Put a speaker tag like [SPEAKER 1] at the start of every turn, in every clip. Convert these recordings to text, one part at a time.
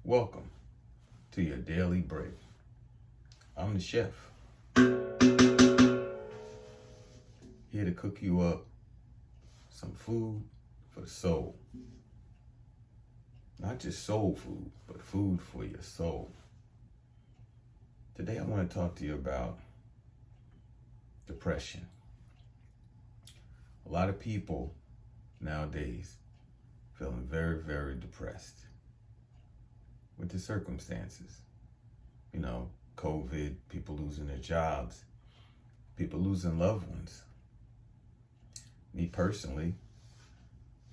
[SPEAKER 1] Welcome to your daily break. I'm the chef, here to cook you up some food for the soul. Not just soul food, but food for your soul. Today I want to talk to you about depression. A lot of people nowadays feeling very, very depressed with the circumstances. COVID, people losing their jobs, people losing loved ones. Me personally,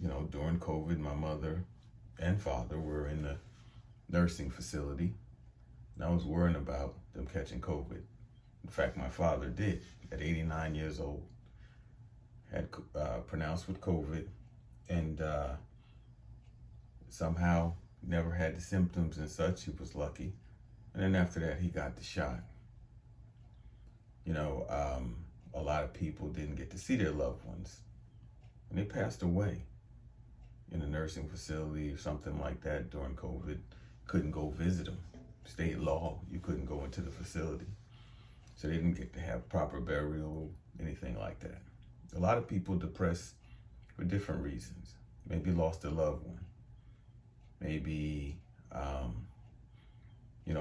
[SPEAKER 1] during COVID, my mother and father were in the nursing facility, and I was worrying about them catching COVID. In fact, my father did, at 89 years old, had pronounced with COVID, and somehow never had the symptoms and such. He was lucky. And then after that, he got the shot. A lot of people didn't get to see their loved ones, and they passed away in a nursing facility or something like that during COVID. Couldn't go visit them. State law, you couldn't go into the facility. So they didn't get to have proper burial, anything like that. A lot of people depressed for different reasons. Maybe lost a loved one. Maybe,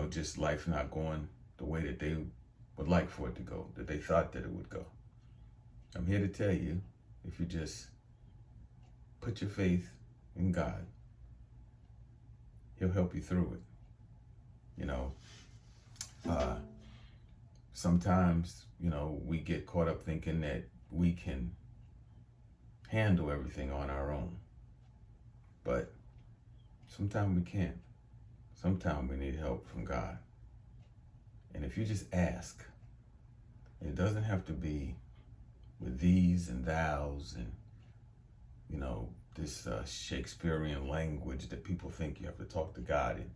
[SPEAKER 1] just life not going the way that they would like for it to go, that they thought that it would go. I'm here to tell you, if you just put your faith in God, He'll help you through it. Sometimes, we get caught up thinking that we can handle everything on our own. But sometimes we can't. Sometimes we need help from God. And if you just ask, it doesn't have to be with these and thous and, this Shakespearean language that people think you have to talk to God in.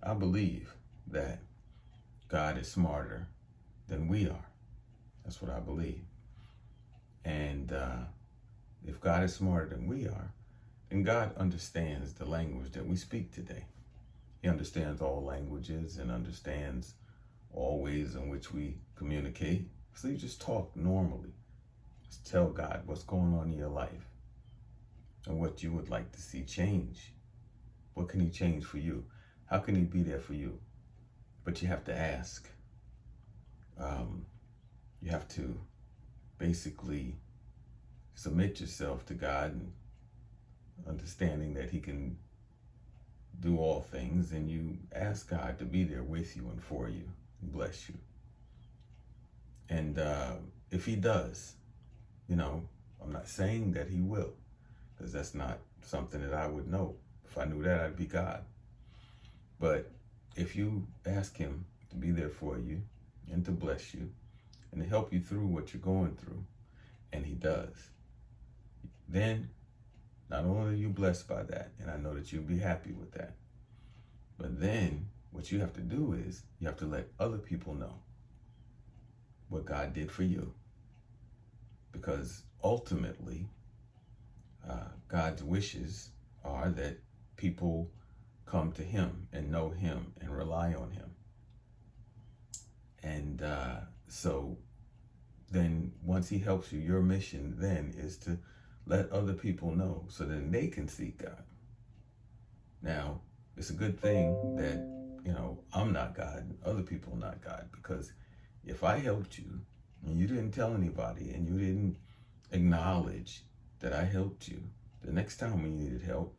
[SPEAKER 1] I believe that God is smarter than we are. That's what I believe. And if God is smarter than we are, then God understands the language that we speak today. He understands all languages and understands all ways in which we communicate. So you just talk normally. Just tell God what's going on in your life and what you would like to see change. What can He change for you? How can He be there for you? But you have to ask. You have to basically submit yourself to God, and understanding that He can do all things, and you ask God to be there with you and for you and bless you. And if He does, I'm not saying that He will, because that's not something that I would know. If I knew that, I'd be God. But if you ask Him to be there for you and to bless you and to help you through what you're going through, and He does, then not only are you blessed by that, and I know that you'll be happy with that, but then what you have to do is you have to let other people know what God did for you. Because ultimately, God's wishes are that people come to Him and know Him and rely on Him. And so then once He helps you, your mission then is to let other people know so that they can seek God. Now, it's a good thing that, I'm not God, and other people are not God, because if I helped you and you didn't tell anybody and you didn't acknowledge that I helped you, the next time we needed help,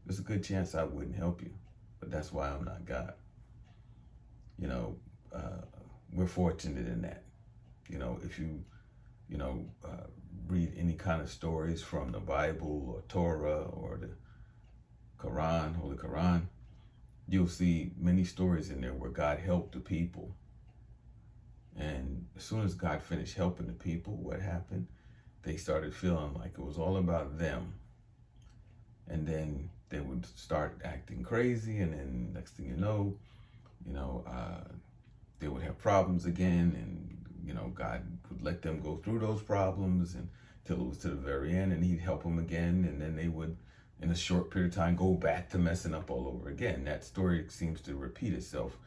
[SPEAKER 1] there's a good chance I wouldn't help you. But that's why I'm not God. We're fortunate in that. If you, read any kind of stories from the Bible or Torah or the Quran, Holy Quran, you'll see many stories in there where God helped the people. And as soon as God finished helping the people, what happened? They started feeling like it was all about them. And then they would start acting crazy, and then next thing you know, they would have problems again, and God would let them go through those problems until it was to the very end, and He'd help them again, and then they would in a short period of time go back to messing up all over again. That story seems to repeat itself,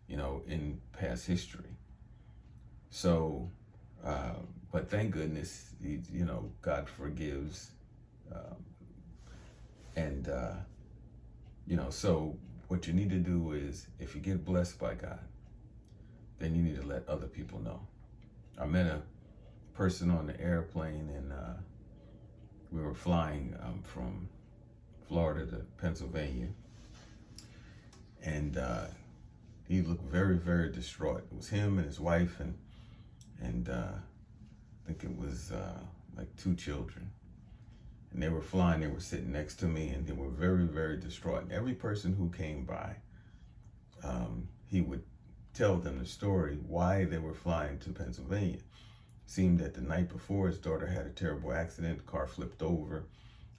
[SPEAKER 1] in past history. So, but thank goodness, God forgives. Um, and, so what you need to do is, if you get blessed by God, then you need to let other people know. I met a person on the airplane, and we were flying from Florida to Pennsylvania, and he looked very, very distraught. It was him and his wife, and I think it was like 2 children. And they were flying, they were sitting next to me, and they were very, very distraught. And every person who came by, he would tell them the story why they were flying to Pennsylvania. Seemed that the night before, his daughter had a terrible accident, the car flipped over.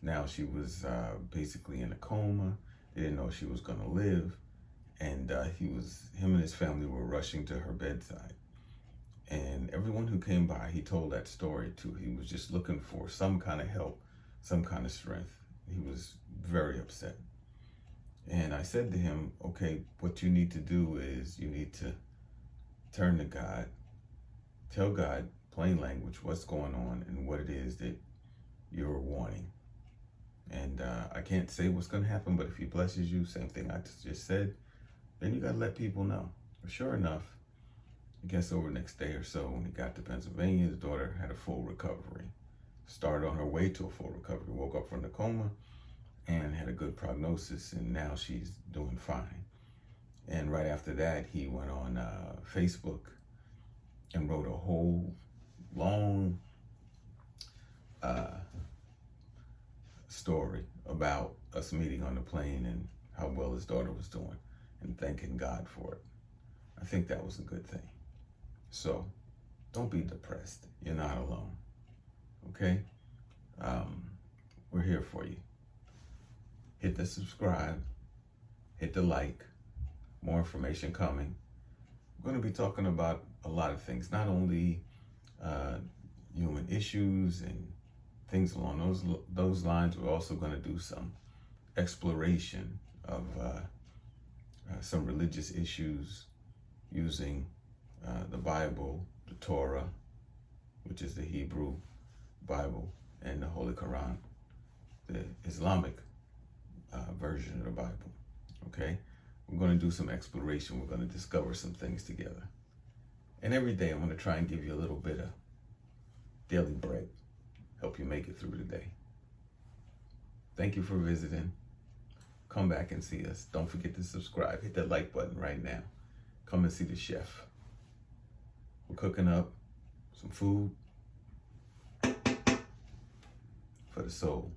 [SPEAKER 1] Now she was basically in a coma. They didn't know she was going to live. And him and his family were rushing to her bedside. And everyone who came by, he told that story to. He was just looking for some kind of help, some kind of strength. He was very upset. And I said to him, okay, what you need to do is you need to turn to God, tell God, plain language, what's going on and what it is that you're wanting. And I can't say what's going to happen, but if he blesses you, same thing I just said, then you got to let people know. Sure enough, I guess over the next day or so, when he got to Pennsylvania, his daughter had a full recovery. Started on her way to a full recovery, woke up from the coma and had a good prognosis, and now she's doing fine. And right after that, he went on Facebook and wrote a whole long story about us meeting on the plane and how well his daughter was doing and thanking God for it. I think that was a good thing. So don't be depressed. You're not alone. Okay? We're here for you. Hit the subscribe, hit the like, more information coming. We're going to be talking about a lot of things, not only human issues and things along those lines. We're also going to do some exploration of some religious issues using the Bible, the Torah, which is the Hebrew Bible, and the Holy Quran, the Islamic version of the Bible. Okay? We're going to do some exploration. We're going to discover some things together. And every day I'm going to try and give you a little bit of daily bread, help you make it through the day. Thank you for visiting. Come back and see us. Don't forget to subscribe. Hit that like button right now. Come and see the chef. We're cooking up some food for the soul.